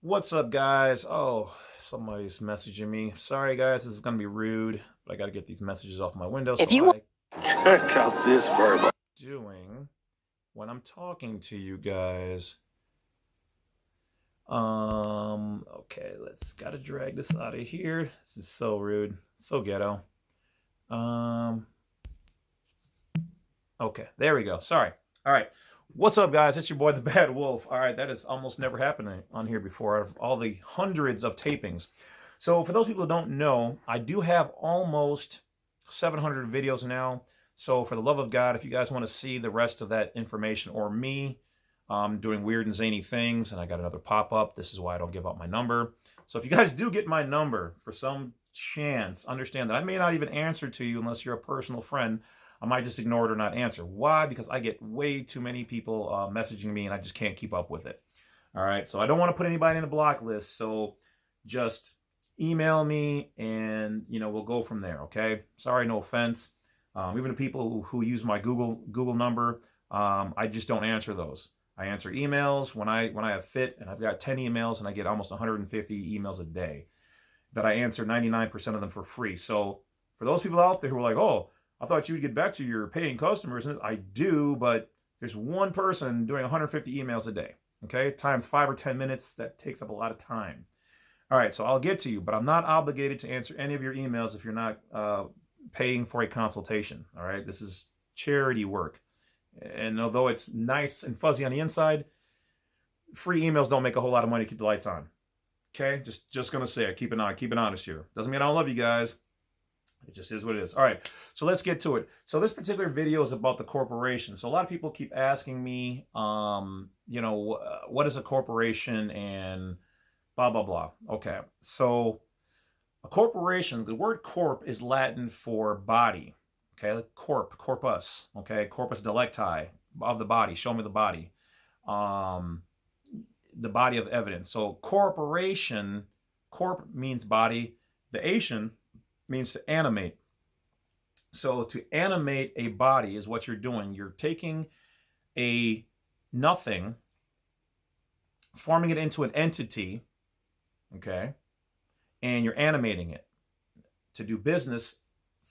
What's up, guys? Oh, somebody's messaging me. Sorry, guys, this is going to be rude, but I got to get these messages off my window If so you Check out this verb. doing when I'm talking to you guys. Okay, gotta drag this out of here. This is so rude, so ghetto. Okay, there we go. Sorry. All right. What's up, guys? It's your boy, the Badwolf. All right, that has almost never happened on here before, out of all the hundreds of tapings. So for those people who don't know, I do have almost 700 videos now. So for the love of God, if you guys want to see the rest of that information or me doing weird and zany things, and I got another pop-up, this is why I don't give out my number. So if you guys do get my number for some chance, understand that I may not even answer to you unless you're a personal friend. I might just ignore it or not answer. Why? Because I get way too many people messaging me and I just can't keep up with it. All right. So I don't want to put anybody in a block list. So just email me and, we'll go from there. Okay. Sorry, no offense. Even the people who use my Google number, I just don't answer those. I answer emails when I have fit, and I've got 10 emails and I get almost 150 emails a day that I answer 99% of them for free. So for those people out there who are like, oh, I thought you would get back to your paying customers. And I do, but there's one person doing 150 emails a day. Okay, times 5 or 10 minutes, that takes up a lot of time. All right, so I'll get to you, but I'm not obligated to answer any of your emails if you're not paying for a consultation. All right, this is charity work. And although it's nice and fuzzy on the inside, free emails don't make a whole lot of money to keep the lights on. Okay, just gonna say it. Keep it honest here. Doesn't mean I don't love you guys. It just is what it is. All right, so let's get to it. So this particular video is about the corporation. So a lot of people keep asking me, what is a corporation and blah, blah, blah. Okay, so a corporation, the word corp is Latin for body. Okay, corpus. Okay, corpus delicti, of the body. Show me the body. The body of evidence. So corporation, corp means body. The Asian means to animate. So to animate a body is what you're doing. You're taking a nothing, forming it into an entity, okay, and you're animating it to do business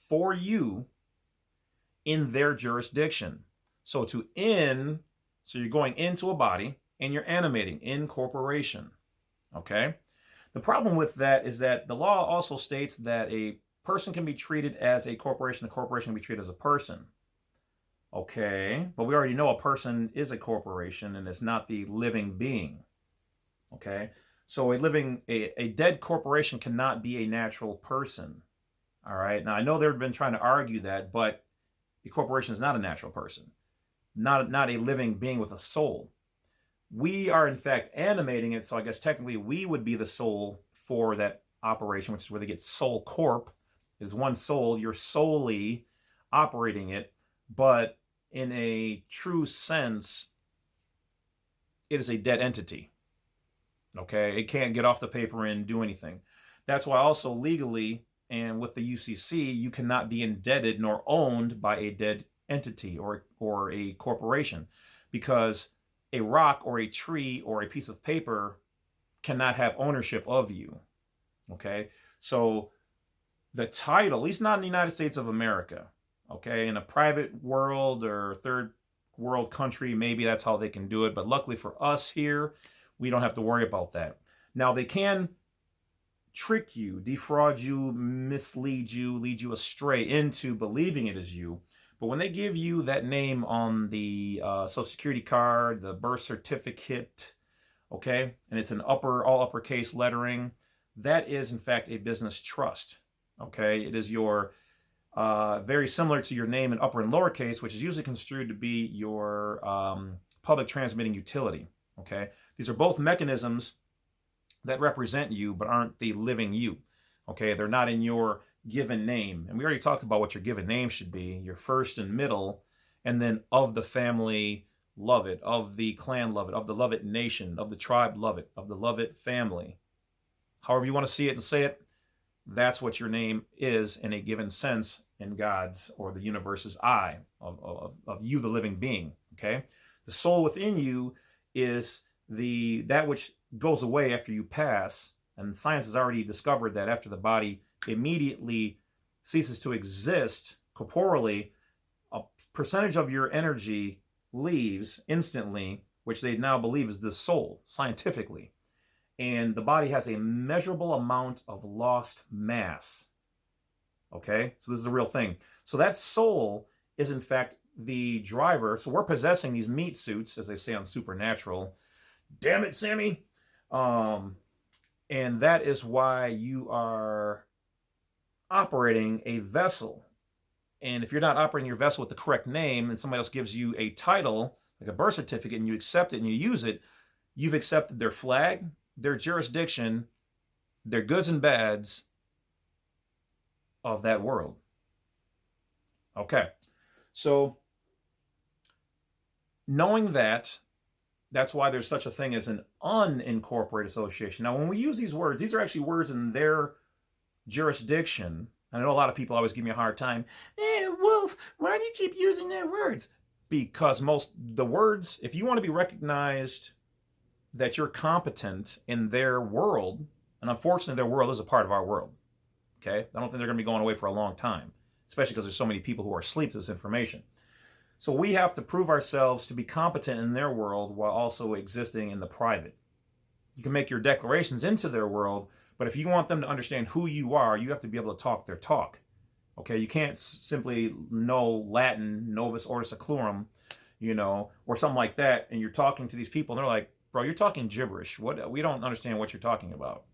for you in their jurisdiction. So you're going into a body and you're animating, incorporation, okay? The problem with that is that the law also states that a person can be treated as a corporation can be treated as a person. Okay, but we already know a person is a corporation and it's not the living being. Okay, so a dead corporation cannot be a natural person. All right, now I know they've been trying to argue that, but a corporation is not a natural person, not a living being with a soul. We are in fact animating it, so I guess technically we would be the soul for that operation, which is where they get soul corp. Is one soul, you're solely operating it, but in a true sense, it is a dead entity. Okay, it can't get off the paper and do anything. That's why also legally and with the UCC, you cannot be indebted nor owned by a dead entity or a corporation, because a rock or a tree or a piece of paper cannot have ownership of you. Okay, so the title, at least not in the United States of America, okay, in a private world or third world country, maybe that's how they can do it. But luckily for us here, we don't have to worry about that. Now, they can trick you, defraud you, mislead you, lead you astray into believing it is you. But when they give you that name on the Social Security card, the birth certificate, okay, and it's an all uppercase lettering, that is in fact a business trust. Okay, it is your very similar to your name in upper and lowercase, which is usually construed to be your public transmitting utility. Okay, these are both mechanisms that represent you but aren't the living you. Okay, they're not in your given name, and we already talked about what your given name should be: your first and middle, and then of the family Lovett, of the clan Lovett, of the Lovett nation, of the tribe Lovett, of the Lovett family. However you want to see it and say it, that's what your name is in a given sense in God's or the universe's eye of you, the living being. Okay, the soul within you is that which goes away after you pass, and science has already discovered that after the body immediately ceases to exist corporally, a percentage of your energy leaves instantly, which they now believe is the soul scientifically. And the body has a measurable amount of lost mass. Okay, so this is a real thing. So that soul is in fact the driver. So we're possessing these meat suits, as they say on Supernatural. Damn it, Sammy. And that is why you are operating a vessel. And if you're not operating your vessel with the correct name and somebody else gives you a title, like a birth certificate, and you accept it and you use it, you've accepted their flag, their jurisdiction, their goods and bads of that world. Okay. So knowing that, that's why there's such a thing as an unincorporated association. Now, when we use these words, these are actually words in their jurisdiction. I know a lot of people always give me a hard time. Wolf, why do you keep using their words? Because the words, if you want to be recognized that you're competent in their world, and unfortunately their world is a part of our world, okay? I don't think they're going to be going away for a long time, especially because there's so many people who are asleep to this information. So we have to prove ourselves to be competent in their world while also existing in the private. You can make your declarations into their world, but if you want them to understand who you are, you have to be able to talk their talk. Okay, you can't simply know Latin, novus ordo seclorum, or something like that, and you're talking to these people, and they're like, bro, you're talking gibberish. We don't understand what you're talking about.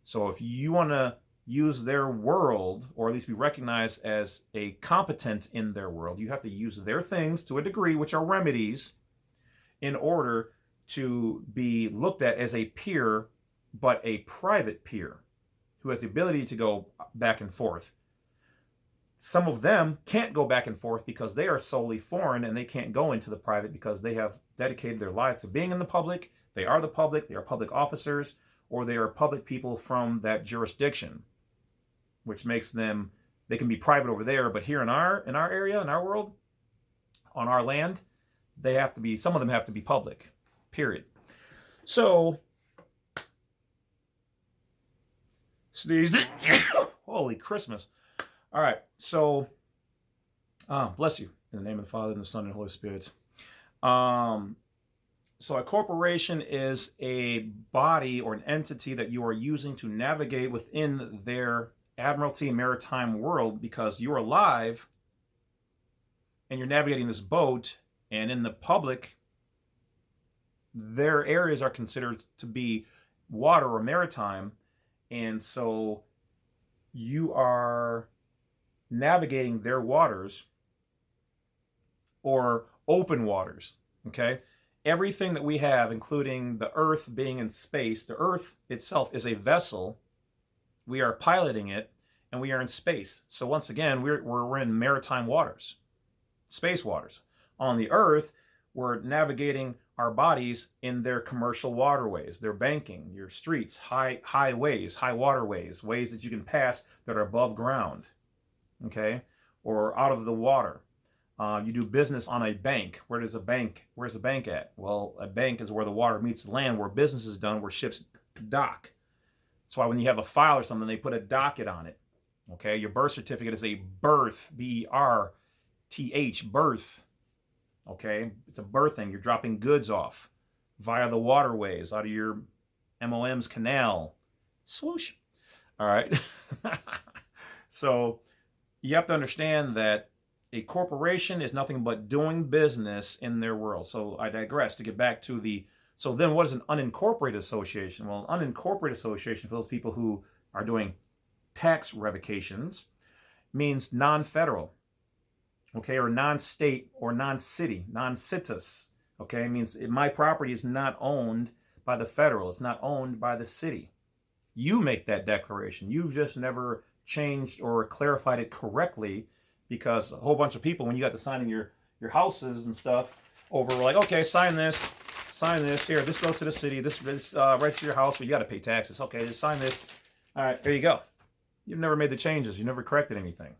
So if you want to use their world, or at least be recognized as a competent in their world, you have to use their things to a degree, which are remedies, in order to be looked at as a peer, but a private peer who has the ability to go back and forth. Some of them can't go back and forth because they are solely foreign and they can't go into the private because they have dedicated their lives to being in the public. They are the public, they are public officers, or they are public people from that jurisdiction, which makes them, they can be private over there, but here in our area, in our world, on our land, they have to be, some of them have to be public, period. So these, holy Christmas. All right, so bless you in the name of the Father and the Son and the Holy Spirit. So a corporation is a body or an entity that you are using to navigate within their admiralty maritime world, because you're alive and you're navigating this boat, and in the public, their areas are considered to be water or maritime, and so you are navigating their waters or open waters, okay? Everything that we have, including the Earth being in space, the Earth itself is a vessel. We are piloting it, and we are in space. So once again, we're in maritime waters, space waters. On the Earth, we're navigating our bodies in their commercial waterways, their banking, your streets, highways, high waterways, ways that you can pass that are above ground, okay, or out of the water. You do business on a bank. Where's the bank at? Well, a bank is where the water meets the land, where business is done, where ships dock. That's why when you have a file or something, they put a docket on it. Okay, your birth certificate is a birth, B-E-R-T-H, birth. Okay, it's a birthing. You're dropping goods off via the waterways, out of your MOM's canal. Swoosh. All right. So you have to understand that a corporation is nothing but doing business in their world. So I digress to get back to so then what is an unincorporated association? Well, an unincorporated association, for those people who are doing tax revocations, means non-federal, okay, or non-state or non-city, non-citus, okay? It means my property is not owned by the federal. It's not owned by the city. You make that declaration. You've just never changed or clarified it correctly, because a whole bunch of people, when you got to signing your houses and stuff over, were like, okay, sign this, here, this goes to the city, this writes to your house, but you got to pay taxes. Okay, just sign this. All right, there you go. You've never made the changes. You never corrected anything.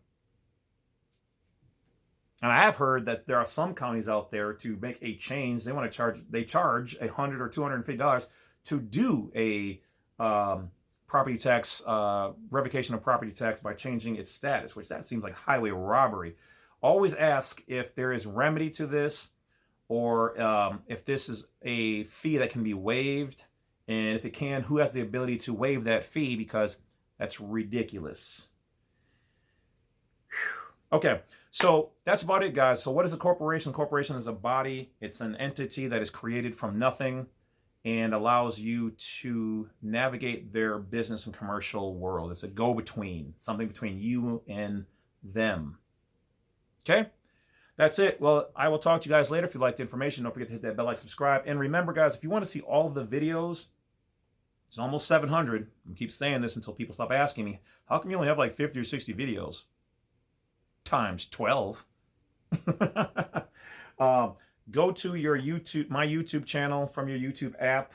And I have heard that there are some counties out there, to make a change, they charge $100 or $250 to do a property tax, revocation of property tax by changing its status, which that seems like highway robbery. Always ask if there is remedy to this, or if this is a fee that can be waived. And if it can, who has the ability to waive that fee, because that's ridiculous. Whew. Okay, so that's about it, guys. So what is a corporation? Corporation is a body. It's an entity that is created from nothing and allows you to navigate their business and commercial world. It's a go-between, something between you and them. Okay, that's it. Well, I will talk to you guys later. If you like the information, don't forget to hit that bell, like, subscribe. And remember, guys, if you want to see all of the videos, it's almost 700. I keep saying this until people stop asking me, how come you only have like 50 or 60 videos? Times 12. Go to your YouTube, my YouTube channel from your YouTube app,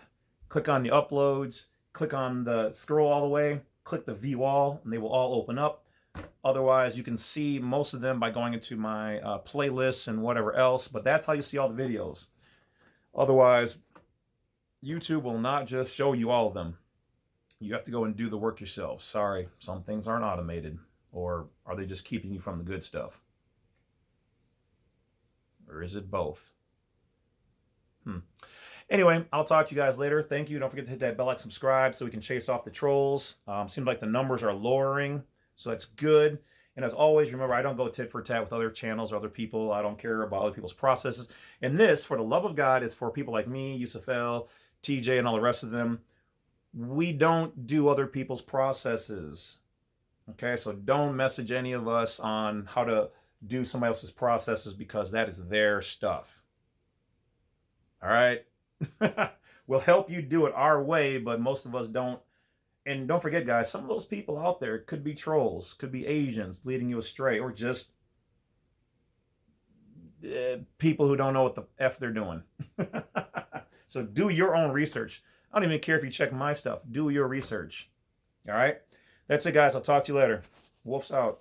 click on the uploads, click on the scroll all the way, click the view all, and they will all open up. Otherwise, you can see most of them by going into my playlists and whatever else, but that's how you see all the videos. Otherwise, YouTube will not just show you all of them. You have to go and do the work yourself. Sorry, some things aren't automated. Or are they just keeping you from the good stuff? Or is it both? Anyway, I'll talk to you guys later. Thank you. Don't forget to hit that bell, like, subscribe, so we can chase off the trolls. Seems like the numbers are lowering, so that's good. And as always, remember, I don't go tit for tat with other channels or other people. I don't care about other people's processes. And this, for the love of God, is for people like me, Yusuf L, TJ, and all the rest of them. We don't do other people's processes. Okay, so don't message any of us on how to do somebody else's processes, because that is their stuff. All right? We'll help you do it our way, but most of us don't. And don't forget, guys, some of those people out there could be trolls, could be agents leading you astray, or just people who don't know what the F they're doing. So do your own research. I don't even care if you check my stuff. Do your research. All right? That's it, guys. I'll talk to you later. Wolf's out.